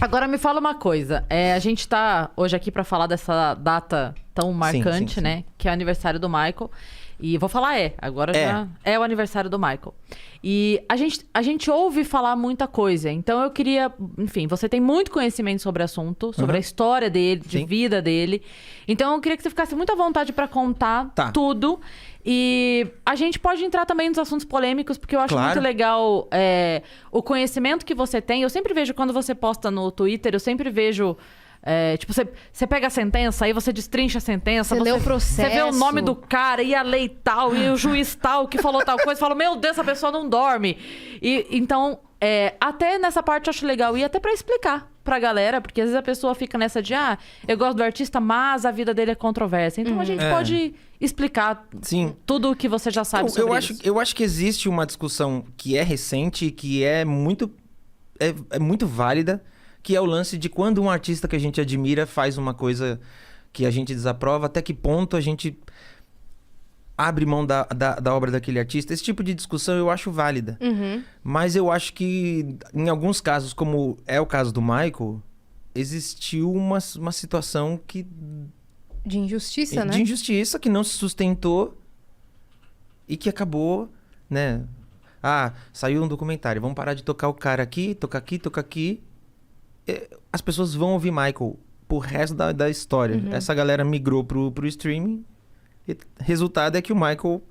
Agora me fala uma coisa. A gente tá hoje aqui pra falar dessa data tão marcante, sim. né? Que é o aniversário do Michael. E vou falar agora já é o aniversário do Michael. E a gente ouve falar muita coisa. Então eu queria... Enfim, você tem muito conhecimento sobre o assunto, sobre a história dele, de vida dele. Então eu queria que você ficasse muito à vontade pra contar tudo. E a gente pode entrar também nos assuntos polêmicos, porque eu acho muito legal o conhecimento que você tem. Eu sempre vejo, quando você posta no Twitter, eu sempre vejo... tipo, você pega a sentença, aí você destrincha a sentença. Você lê o processo. Você vê o nome do cara, e a lei tal, e o juiz tal, que falou tal coisa. Fala, meu Deus, essa pessoa não dorme. E então, até nessa parte eu acho legal. E até pra explicar pra galera, porque às vezes a pessoa fica nessa de... eu gosto do artista, mas a vida dele é controversa. Então a gente pode explicar tudo o que você já sabe sobre isso. Eu acho que existe uma discussão que é recente, que é muito válida, que é o lance de quando um artista que a gente admira faz uma coisa que a gente desaprova, até que ponto a gente abre mão da obra daquele artista. Esse tipo de discussão eu acho válida. Mas eu acho que em alguns casos, como é o caso do Michael, existiu uma situação que... De injustiça, né? De injustiça, que não se sustentou e que acabou, né? Saiu um documentário, vamos parar de tocar o cara aqui, tocar aqui, tocar aqui. As pessoas vão ouvir Michael pro resto da história. Essa galera migrou pro streaming. E resultado é que o Michael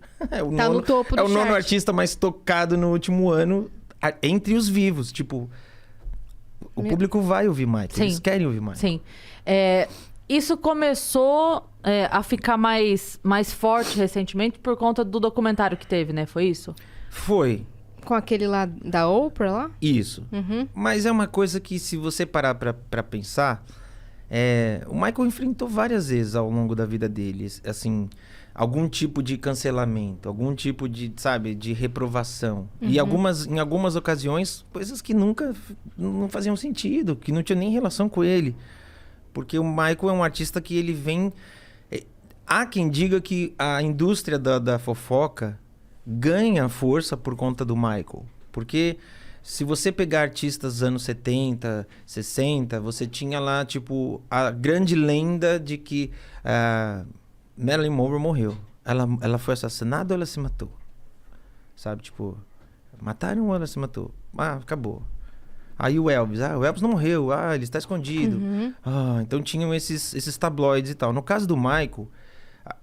no topo do o nono chart. artista mais tocado no último ano entre os vivos. Tipo, o público vai ouvir Michael. Eles querem ouvir Michael. Sim. Isso começou a ficar mais forte recentemente por conta do documentário que teve, né? Foi isso? Foi. Com aquele lá da Oprah lá? Isso. Mas é uma coisa que, se você parar pra pensar, o Michael enfrentou várias vezes ao longo da vida dele, assim, algum tipo de cancelamento, algum tipo de, sabe, de reprovação. E em algumas ocasiões, coisas que nunca não faziam sentido, que não tinha nem relação com ele. Porque o Michael é um artista que ele vem... Há quem diga que a indústria da fofoca ganha força por conta do Michael. Porque se você pegar artistas dos anos 70, 60, você tinha lá, tipo, a grande lenda de que Marilyn Monroe morreu. Ela foi assassinada ou ela se matou? Sabe, tipo, mataram ou ela se matou? Acabou. Aí o Elvis não morreu, ele está escondido. Então tinham esses tabloides e tal. No caso do Michael,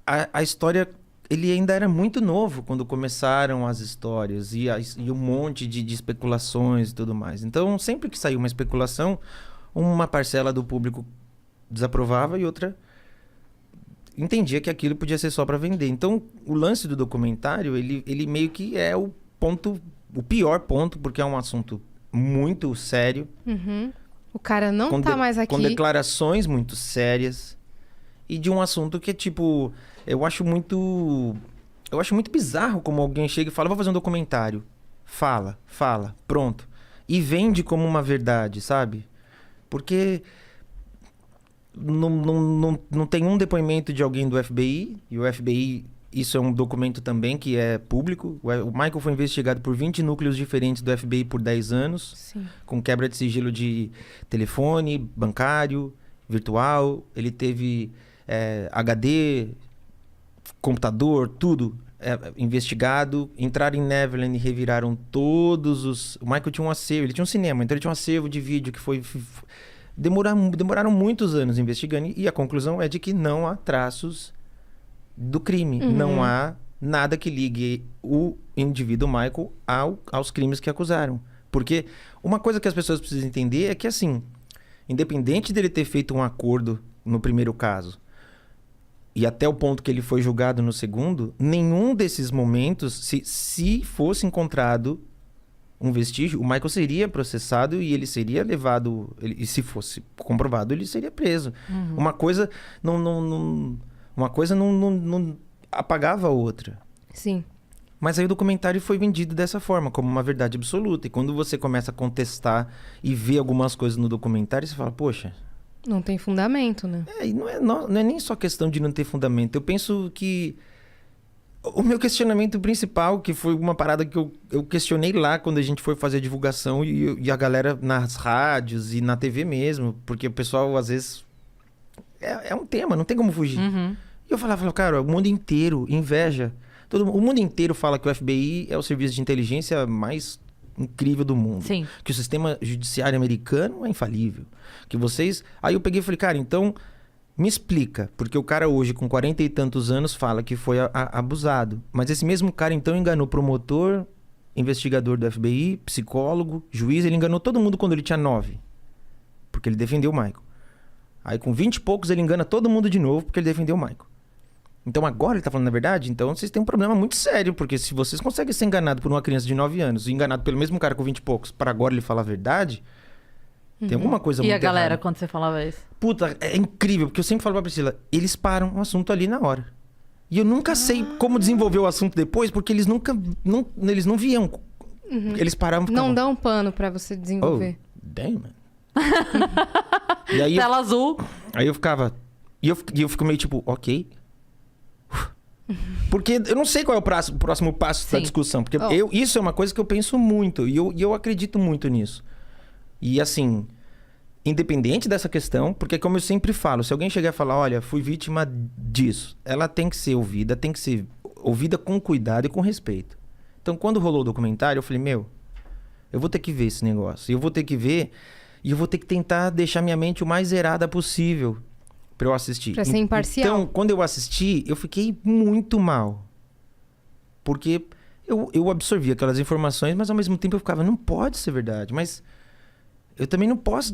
a história... Ele ainda era muito novo quando começaram as histórias e um monte de especulações e tudo mais. Então, sempre que saiu uma especulação, uma parcela do público desaprovava e outra entendia que aquilo podia ser só para vender. Então, o lance do documentário, ele meio que é o pior ponto, porque é um assunto muito sério. O cara não tá mais aqui. Com declarações muito sérias. E de um assunto que é tipo... Eu acho muito bizarro como alguém chega e fala, vou fazer um documentário. Fala, pronto. E vende como uma verdade, sabe? Porque não tem um depoimento de alguém do FBI. E o FBI, isso é um documento também que é público. O Michael foi investigado por 20 núcleos diferentes do FBI por 10 anos. Sim. Com quebra de sigilo de telefone, bancário, virtual. Ele teve HD... computador, tudo investigado. Entraram em Neverland e reviraram todos os... O Michael tinha um acervo, ele tinha um cinema, então ele tinha um acervo de vídeo que foi... Demoraram muitos anos investigando e a conclusão é de que não há traços do crime. Não há nada que ligue o indivíduo Michael aos crimes que acusaram. Porque uma coisa que as pessoas precisam entender é que, assim, independente dele ter feito um acordo no primeiro caso e até o ponto que ele foi julgado no segundo, nenhum desses momentos, se fosse encontrado um vestígio, o Michael seria processado e ele seria levado... E se fosse comprovado, ele seria preso. Uma coisa não apagava a outra. Sim. Mas aí o documentário foi vendido dessa forma, como uma verdade absoluta. E quando você começa a contestar e ver algumas coisas no documentário, você fala, poxa... Não tem fundamento, né? E não é nem só questão de não ter fundamento. Eu penso que O meu questionamento principal, que foi uma parada que eu questionei lá quando a gente foi fazer a divulgação e a galera nas rádios e na TV mesmo, porque o pessoal, às vezes, é um tema, não tem como fugir. E eu falava, cara, o mundo inteiro inveja. O mundo inteiro fala que o FBI é o serviço de inteligência mais incrível do mundo. Sim. Que o sistema judiciário americano é infalível. Que vocês... Aí eu peguei e falei, cara, então... Me explica, porque o cara hoje, com 40 e tantos anos, fala que foi abusado. Mas esse mesmo cara, então, enganou promotor, investigador do FBI, psicólogo, juiz. Ele enganou todo mundo quando ele tinha 9. Porque ele defendeu o Michael. Aí, com 20 e poucos, ele engana todo mundo de novo porque ele defendeu o Michael. Então, agora ele tá falando a verdade? Então, vocês têm um problema muito sério. Porque se vocês conseguem ser enganados por uma criança de 9 anos e enganado pelo mesmo cara com 20 e poucos, para agora ele falar a verdade... Tem alguma coisa muito E a galera, errada. quando você falava isso? Puta, é incrível, porque eu sempre falo pra Priscila, eles param o assunto ali na hora. E eu nunca sei como desenvolver o assunto depois, porque eles nunca... eles não viam. Eles paravam e ficavam... Não dá um pano pra você desenvolver. Oh, damn, man. E aí Tela azul. Aí eu ficava... E eu fico meio tipo, ok. Porque eu não sei qual é o próximo passo da discussão. Porque isso é uma coisa que eu penso muito. E eu acredito muito nisso. E assim, independente dessa questão, porque como eu sempre falo, se alguém chegar e falar, olha, fui vítima disso, ela tem que ser ouvida com cuidado e com respeito. Então, quando rolou o documentário, eu falei, eu vou ter que ver esse negócio. Eu vou ter que ver e eu vou ter que tentar deixar minha mente o mais zerada possível pra eu assistir. Pra ser imparcial. Então, quando eu assisti, eu fiquei muito mal. Porque eu absorvi aquelas informações, mas ao mesmo tempo eu ficava, não pode ser verdade, mas... Eu também não posso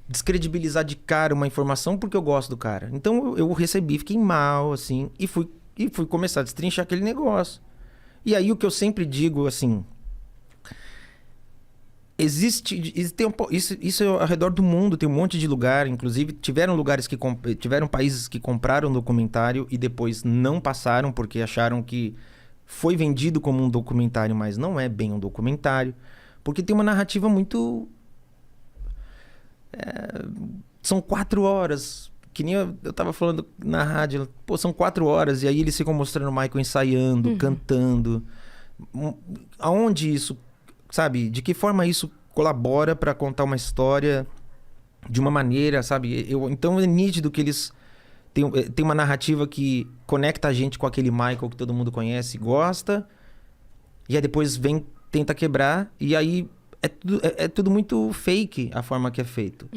descredibilizar de cara uma informação porque eu gosto do cara. Então eu recebi, fiquei mal, assim, e fui começar a destrinchar aquele negócio. E aí o que eu sempre digo, assim... Isso ao redor do mundo, tem um monte de lugar. Inclusive, tiveram países que compraram um documentário e depois não passaram porque acharam que foi vendido como um documentário, mas não é bem um documentário. Porque tem uma narrativa muito... são 4 horas, que nem eu tava falando na rádio, pô, são 4 horas, e aí eles ficam mostrando o Michael ensaiando, cantando. Aonde isso, sabe, de que forma isso colabora pra contar uma história de uma maneira, sabe? Então é nítido que eles têm uma narrativa que conecta a gente com aquele Michael que todo mundo conhece e gosta, e aí depois tenta quebrar, e aí é tudo muito fake a forma que é feito.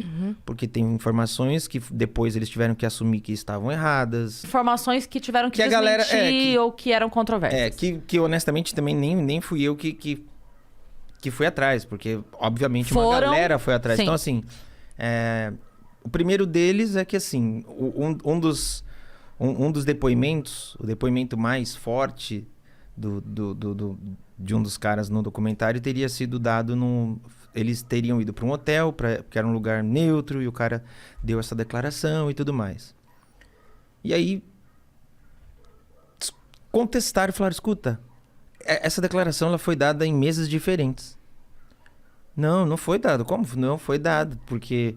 Porque tem informações que depois eles tiveram que assumir que estavam erradas. Informações que tiveram que desmentir a galera, ou que eram controversas. Que honestamente também nem fui eu que fui atrás. Porque obviamente uma galera foi atrás. Sim. Então assim, o primeiro deles é que assim, um dos depoimentos, o depoimento mais forte de um dos caras no documentário teria sido dado eles teriam ido para um hotel, que era um lugar neutro, e o cara deu essa declaração e tudo mais. E aí contestaram e falaram, escuta, essa declaração ela foi dada em mesas diferentes. Não foi dado. Como? Não foi dado, porque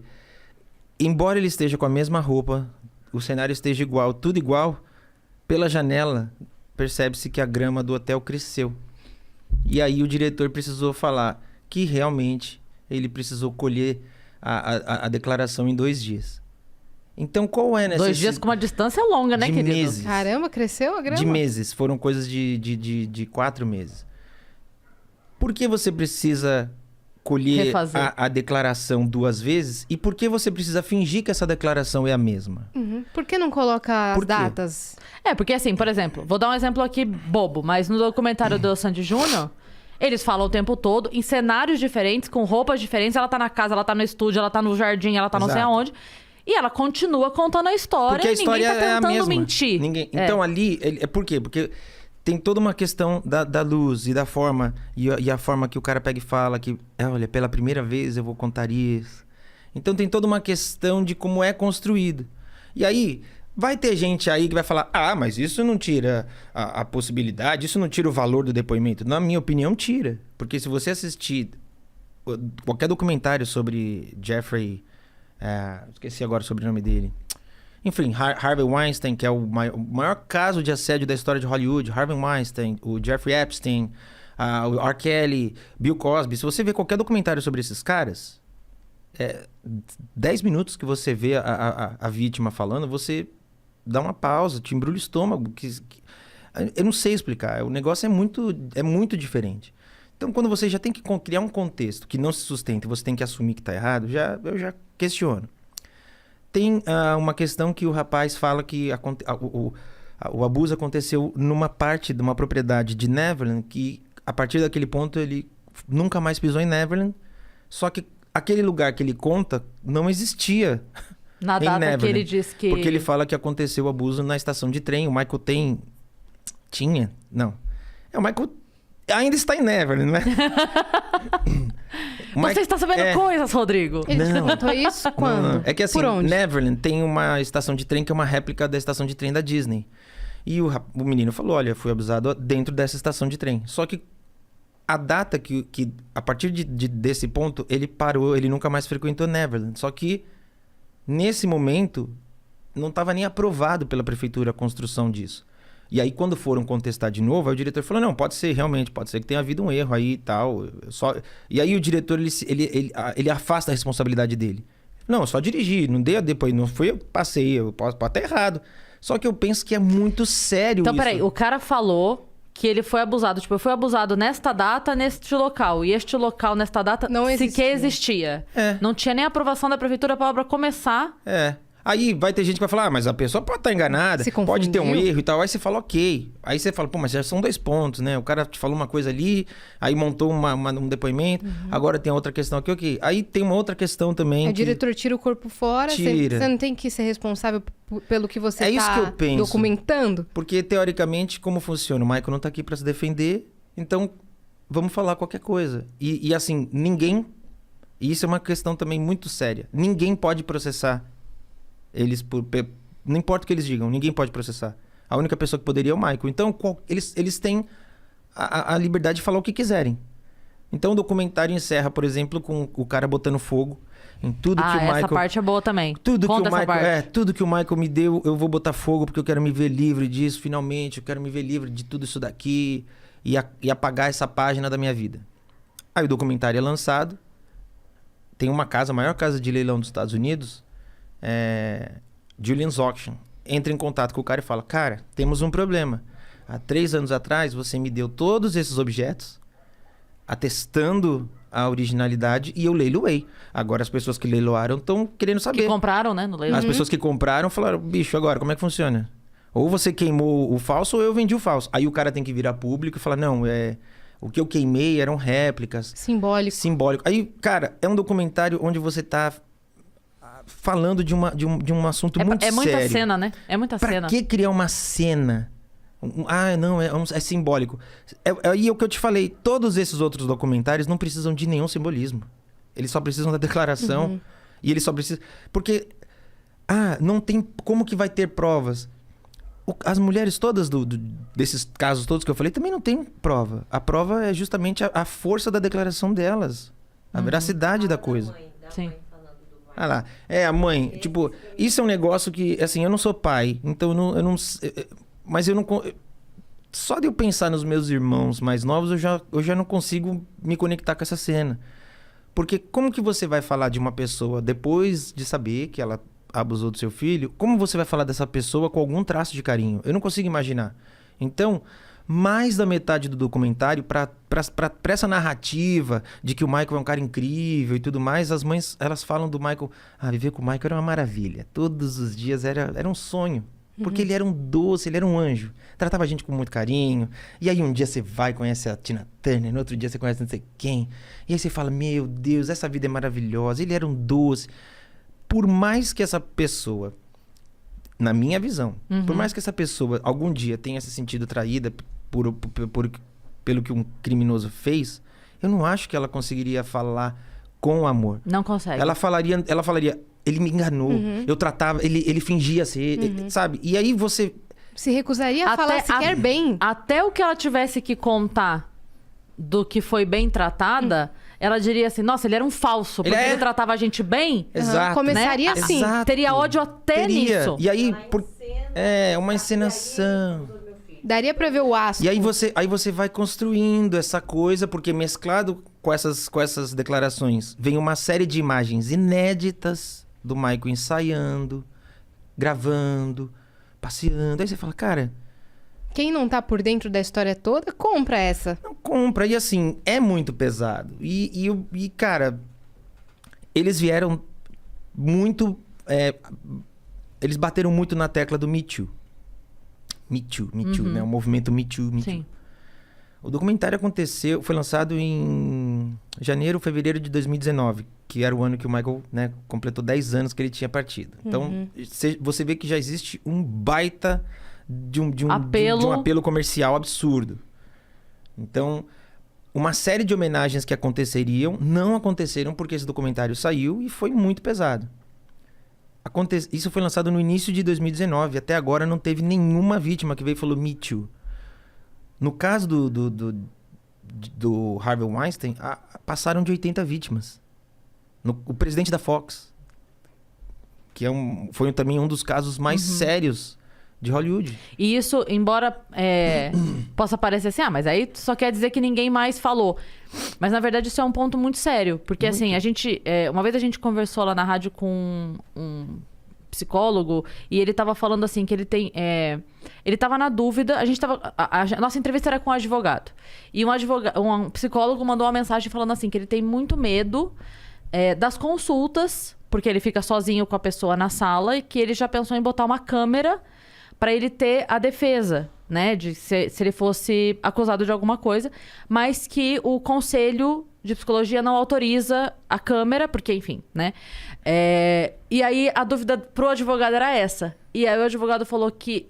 embora ele esteja com a mesma roupa, o cenário esteja igual, tudo igual, pela janela percebe-se que a grama do hotel cresceu. E aí o diretor precisou falar que realmente ele precisou colher a declaração em 2 dias. Então qual é nessa... 2 dias com uma distância longa, né, querido? Meses. Caramba, cresceu a grama? De meses. Foram coisas de 4 meses. Por que você precisa colher a declaração 2 vezes? E por que você precisa fingir que essa declaração é a mesma? Por que não coloca as datas? Porque assim, por exemplo, vou dar um exemplo aqui bobo, mas no documentário do Sandy Júnior, eles falam o tempo todo em cenários diferentes, com roupas diferentes. Ela tá na casa, ela tá no estúdio, ela tá no jardim, ela tá não sei aonde. E ela continua contando a história. Porque a história ninguém tá tentando é a mesma. mentir. Então ali, por quê? Porque tem toda uma questão da luz e da forma, e a forma que o cara pega e fala que, olha, pela primeira vez eu vou contar isso. Então tem toda uma questão de como é construído. E aí, vai ter gente aí que vai falar, mas isso não tira a possibilidade, isso não tira o valor do depoimento. Na minha opinião, tira. Porque se você assistir qualquer documentário sobre Jeffrey... esqueci agora o sobrenome dele. Enfim, Harvey Weinstein, que é o maior caso de assédio da história de Hollywood. Harvey Weinstein, o Jeffrey Epstein, o R. Kelly, Bill Cosby. Se você vê qualquer documentário sobre esses caras, 10 minutos que você vê a vítima falando, você dá uma pausa, te embrulha o estômago. Eu não sei explicar. O negócio é muito diferente. Então, quando você já tem que criar um contexto que não se sustenta e você tem que assumir que está errado, eu já questiono. Tem uma questão que o rapaz fala que o abuso aconteceu numa parte de uma propriedade de Neverland, que a partir daquele ponto ele nunca mais pisou em Neverland, só que aquele lugar que ele conta não existia na data Neverland, que ele diz que... Porque ele fala que aconteceu o abuso na estação de trem. O Michael tinha? Não. O Michael ainda está em Neverland, né? Você está sabendo coisas, Rodrigo. Ele te perguntou isso quando? Não. É que assim, Por onde? Neverland tem uma estação de trem que é uma réplica da estação de trem da Disney. E o menino falou, olha, fui abusado dentro dessa estação de trem. Só que a data que a partir desse ponto, ele parou, ele nunca mais frequentou Neverland. Só que, nesse momento, não estava nem aprovado pela prefeitura a construção disso. E aí, quando foram contestar de novo, aí o diretor falou, não, pode ser, realmente, pode ser que tenha havido um erro aí e tal. E aí o diretor, ele afasta a responsabilidade dele. Não, eu só dirigi, não dei a depois, não fui, eu passei, eu posso estar errado. Só que eu penso que é muito sério então, isso. Peraí, o cara falou que ele foi abusado. Tipo, eu fui abusado nesta data, neste local. E este local, nesta data, não sequer existia. Não tinha nem aprovação da prefeitura para a obra começar. Aí vai ter gente que vai falar, mas a pessoa pode estar enganada, pode ter um erro e tal. Aí você fala, ok. Aí você fala, pô, mas já são 2 pontos, né? O cara te falou uma coisa ali, aí montou um depoimento, agora tem outra questão aqui, ok. Aí tem uma outra questão também. O diretor tira o corpo fora, você não tem que ser responsável pelo que você está documentando? Porque, teoricamente, como funciona? O Michael não está aqui para se defender, então vamos falar qualquer coisa. E assim, e isso é uma questão também muito séria, ninguém pode processar eles não importa o que eles digam, ninguém pode processar. A única pessoa que poderia é o Michael. Então, eles têm a liberdade de falar o que quiserem. Então, o documentário encerra, por exemplo, com o cara botando fogo em tudo que o Michael... essa parte é boa também. Tudo que o Michael me deu, eu vou botar fogo porque eu quero me ver livre disso, finalmente. Eu quero me ver livre de tudo isso daqui e apagar essa página da minha vida. Aí o documentário é lançado. Tem uma casa, a maior casa de leilão dos Estados Unidos... Julian's Auction entra em contato com o cara e fala, cara, temos um problema. Há 3 anos atrás você me deu todos esses objetos atestando a originalidade e eu leiloei. Agora as pessoas que leiloaram estão querendo saber. Que compraram, né, no leilão. As pessoas que compraram falaram, bicho, agora como é que funciona? Ou você queimou o falso ou eu vendi o falso. Aí o cara tem que virar público e falar, não, o que eu queimei eram réplicas. Simbólico. Aí, cara, é um documentário onde você tá falando de um assunto muito sério. É muita cena, né? É muita cena. Pra que criar uma cena? Não, é simbólico. E é o que eu te falei, todos esses outros documentários não precisam de nenhum simbolismo. Eles só precisam da declaração. E eles só precisam... Porque, não tem... Como que vai ter provas? As mulheres todas desses casos todos que eu falei também não tem prova. A prova é justamente a força da declaração delas. A veracidade da coisa. Sim. Ah lá, a mãe, tipo, isso é um negócio que, assim, eu não sou pai, então mas eu não, só de eu pensar nos meus irmãos mais novos, eu já não consigo me conectar com essa cena. Porque como que você vai falar de uma pessoa depois de saber que ela abusou do seu filho, como você vai falar dessa pessoa com algum traço de carinho? Eu não consigo imaginar. Então, mais da metade do documentário, para essa narrativa de que o Michael é um cara incrível e tudo mais, as mães, elas falam do Michael, viver com o Michael era uma maravilha. Todos os dias era um sonho. Porque ele era um doce, ele era um anjo. Tratava a gente com muito carinho. E aí um dia você vai e conhece a Tina Turner, no outro dia você conhece não sei quem. E aí você fala, meu Deus, essa vida é maravilhosa. Ele era um doce. Por mais que essa pessoa, na minha visão, por mais que essa pessoa algum dia tenha se sentido traída pelo que um criminoso fez, eu não acho que ela conseguiria falar com amor. Não consegue. Ela falaria, ele me enganou, eu tratava, ele fingia ser, sabe? E aí você... Se recusaria a falar sequer bem. Até o que ela tivesse que contar do que foi bem tratada, ela diria assim, nossa, ele era um falso, porque ele tratava a gente bem. Exato. Começaria né? assim. Exato. Teria ódio até nisso. E aí, uma encenação. Daria pra ver o asco. E aí você vai construindo essa coisa, porque mesclado com essas declarações, vem uma série de imagens inéditas do Michael ensaiando, gravando, passeando. Aí você fala, cara... Quem não tá por dentro da história toda, compra essa. Não compra. E assim, é muito pesado. E cara, eles vieram muito... eles bateram muito na tecla do Me Too. Me Too, né? O movimento Me Too, Me Too. Sim. O documentário foi lançado em janeiro, fevereiro de 2019, que era o ano que o Michael, né, completou 10 anos que ele tinha partido. Então, você vê que já existe um baita de um apelo comercial absurdo. Então, uma série de homenagens que aconteceriam, não aconteceram porque esse documentário saiu e foi muito pesado. Isso foi lançado no início de 2019. Até agora não teve nenhuma vítima que veio e falou Me Too. No caso do Harvey Weinstein, passaram de 80 vítimas. O presidente da Fox, que foi também um dos casos mais sérios de Hollywood. E isso, embora possa parecer assim, mas aí só quer dizer que ninguém mais falou. Mas, na verdade, isso é um ponto muito sério. Porque, assim, uma vez a gente conversou lá na rádio com um psicólogo e ele tava falando assim que ele tem... ele tava na dúvida, a nossa entrevista era com um advogado. E um psicólogo mandou uma mensagem falando assim que ele tem muito medo das consultas, porque ele fica sozinho com a pessoa na sala e que ele já pensou em botar uma câmera para ele ter a defesa, né? De se ele fosse acusado de alguma coisa, mas que o conselho de psicologia não autoriza a câmera, porque, enfim, né? E aí a dúvida pro advogado era essa. E aí o advogado falou que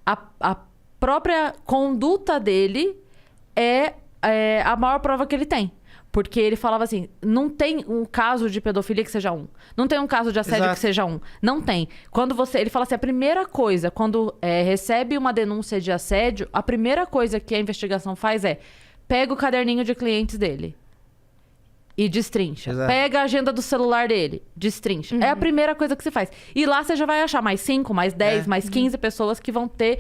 a própria conduta dele é a maior prova que ele tem. Porque ele falava assim, não tem um caso de pedofilia que seja um. Não tem um caso de assédio que seja um. Não tem. Ele fala assim, a primeira coisa, quando recebe uma denúncia de assédio, a primeira coisa que a investigação faz pega o caderninho de clientes dele e destrincha. Exato. Pega a agenda do celular dele, destrincha. É a primeira coisa que se faz. E lá você já vai achar mais 5, mais 10, mais 15 pessoas que vão ter...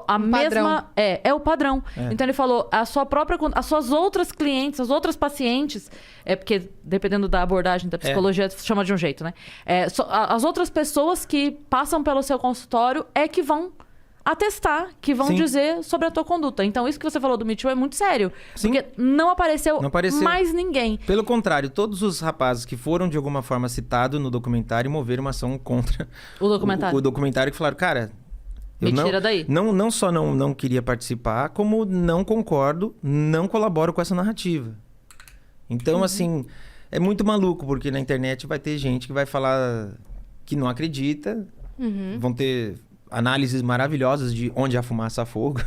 a mesma... padrão. É o padrão. Então ele falou, as suas outras clientes, as outras pacientes, porque dependendo da abordagem da psicologia, chama de um jeito, né? As outras pessoas que passam pelo seu consultório que vão atestar, que vão dizer sobre a tua conduta. Então isso que você falou do Me Too é muito sério. Sim. Porque não apareceu mais ninguém. Pelo contrário, todos os rapazes que foram de alguma forma citados no documentário moveram uma ação contra O documentário. o documentário, que falaram, cara... Me tira daí. Não só não queria participar, como não concordo, não colaboro com essa narrativa. Então, assim, é muito maluco, porque na internet vai ter gente que vai falar que não acredita, vão ter análises maravilhosas de onde há fumaça há fogo.